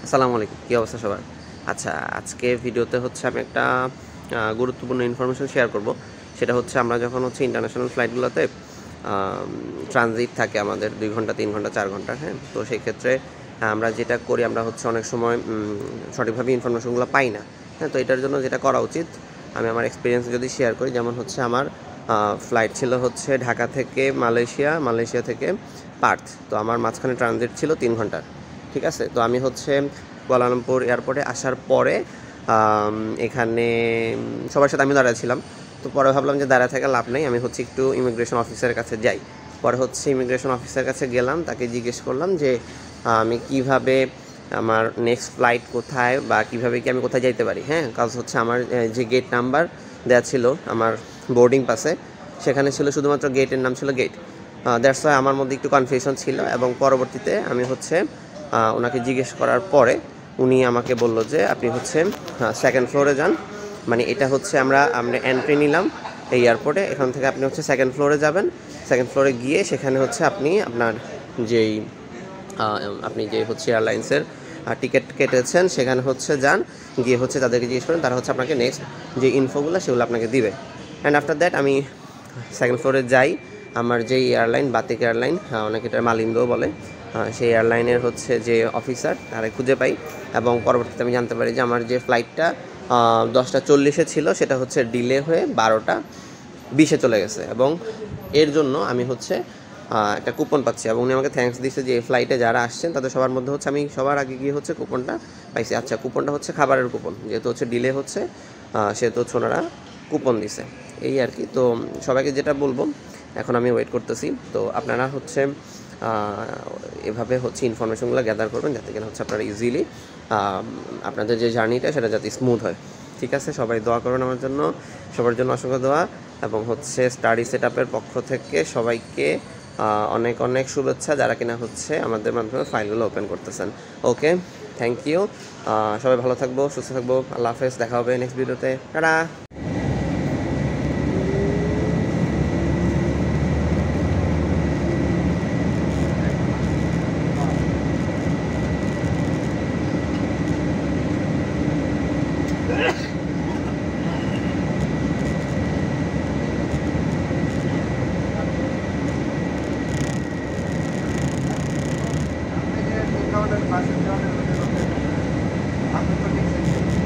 আসসালামু আলাইকুম, কী অবস্থা সবার? আচ্ছা, আজকে ভিডিওতে হচ্ছে আমি একটা গুরুত্বপূর্ণ ইনফরমেশন শেয়ার করব। সেটা হচ্ছে আমরা যখন হচ্ছে ইন্টারন্যাশনাল ফ্লাইটগুলোতে ট্রানজিট থাকে আমাদের ২ ঘন্টা, ৩ ঘন্টা, ৪ ঘন্টা, হ্যাঁ? তো সেই ক্ষেত্রে আমরা যেটা করি আমরা হচ্ছে অনেক সময় সঠিকভাবে ইনফরমেশনগুলো পাই না, হ্যাঁ? তো এটার জন্য যেটা করা উচিত, আমি আমার এক্সপেরিয়েন্স যদি শেয়ার করি, যেমন হচ্ছে আমার ফ্লাইট ছিল হচ্ছে ঢাকা থেকে মালয়েশিয়া, মালয়েশিয়া থেকে পার্থ। তো আমার মাঝখানে ট্রানজিট ছিল ৩ ঘন্টার। ঠিক আছে, তো আমি হচ্ছে কুয়ালালামপুর এয়ারপোর্টে আসার পরে এখানে সবার সাথে আমি দাঁড়ায় ছিলাম। তো পরে ভাবলাম যে দাঁড়ায় থাকা লাভ নেই, আমি হচ্ছে একটু ইমিগ্রেশন অফিসারের কাছে যাই। পরে হচ্ছে ইমিগ্রেশন অফিসারের কাছে গেলাম, তাকে জিজ্ঞেস করলাম যে আমি কিভাবে আমার নেক্সট ফ্লাইট কোথায় বা কীভাবে কি আমি কোথায় যাইতে পারি, হ্যাঁ? কাজ হচ্ছে আমার যে গেট নাম্বার দেওয়া ছিল আমার বোর্ডিং পাসে, সেখানে ছিল শুধুমাত্র গেটের নাম ছিল গেট। দ্যাটস ওয়াই আমার মধ্যে একটু কনফিউশন ছিল এবং পরবর্তীতে আমি হচ্ছে ওনাকে জিজ্ঞেস করার পরে উনি আমাকে বলল যে আপনি হচ্ছে সেকেন্ড ফ্লোরে যান। মানে এটা হচ্ছে আমরা এন্ট্রি নিলাম এই এয়ারপোর্টে, এখান থেকে আপনি হচ্ছে সেকেন্ড ফ্লোরে যাবেন। সেকেন্ড ফ্লোরে গিয়ে সেখানে হচ্ছে আপনি আপনার যেই আপনি যে হচ্ছে এয়ারলাইন্সের টিকিট কেটেছেন সেখানে হচ্ছে যান, গিয়ে হচ্ছে তাদেরকে জিজ্ঞেস করেন, তারা হচ্ছে আপনাকে নেক্সট যে ইনফোগুলো সেগুলো আপনাকে দিবে। অ্যান্ড আফটার দ্যাট আমি সেকেন্ড ফ্লোরে যাই। আমার যেই এয়ারলাইন বাতিক এয়ারলাইন, অনেকে এটা মালিন্দও বলে, সেই এয়ারলাইনের হচ্ছে যে অফিসার তারা খুঁজে পাই এবং পরবর্তীতে আমি জানতে পারি যে আমার যে ফ্লাইটটা 10:40 ছিল সেটা হচ্ছে ডিলে হয়ে 12:20 চলে গেছে এবং এর জন্য আমি হচ্ছে একটা কুপন পাচ্ছি এবং উনি আমাকে থ্যাঙ্কস দিচ্ছে যে এই ফ্লাইটে যারা আসছেন তাদের সবার মধ্যে হচ্ছে আমি সবার আগে গিয়ে হচ্ছে কুপনটা পাইছি। আচ্ছা, কুপনটা হচ্ছে খাবারের কুপন, যেহেতু হচ্ছে ডিলে হচ্ছে সেহেতু হচ্ছে ওনারা কুপন দিছে, এই আর কি। তো সবাইকে যেটা বলবো, এখন আমি ওয়েট করতেছি। তো আপনারা হচ্ছে এভাবে হচ্ছে ইনফরমেশনগুলো গ্যাদার করবেন যাতে কিনা হচ্ছে আপনারা ইজিলি আপনাদের যে জার্নিটা সেটা যাতে স্মুথ হয়। ঠিক আছে, সবাই দোয়া করুন আমার জন্য, সবার জন্য অসংখ্য দোয়া। এবং হচ্ছে স্টাডি সেট আপের পক্ষ থেকে সবাইকে অনেক অনেক শুভেচ্ছা যারা কিনা হচ্ছে আমাদের মাধ্যমে ফাইলগুলো ওপেন করতেছেন। ওকে, থ্যাংক ইউ। সবাই ভালো থাকবো, সুস্থ থাকবো। আল্লাহ হাফেজ, দেখা হবে নেক্সট ভিডিওতে। টাটা। পাশে দেওয়ালের মধ্যে আপনি তো দেখছেন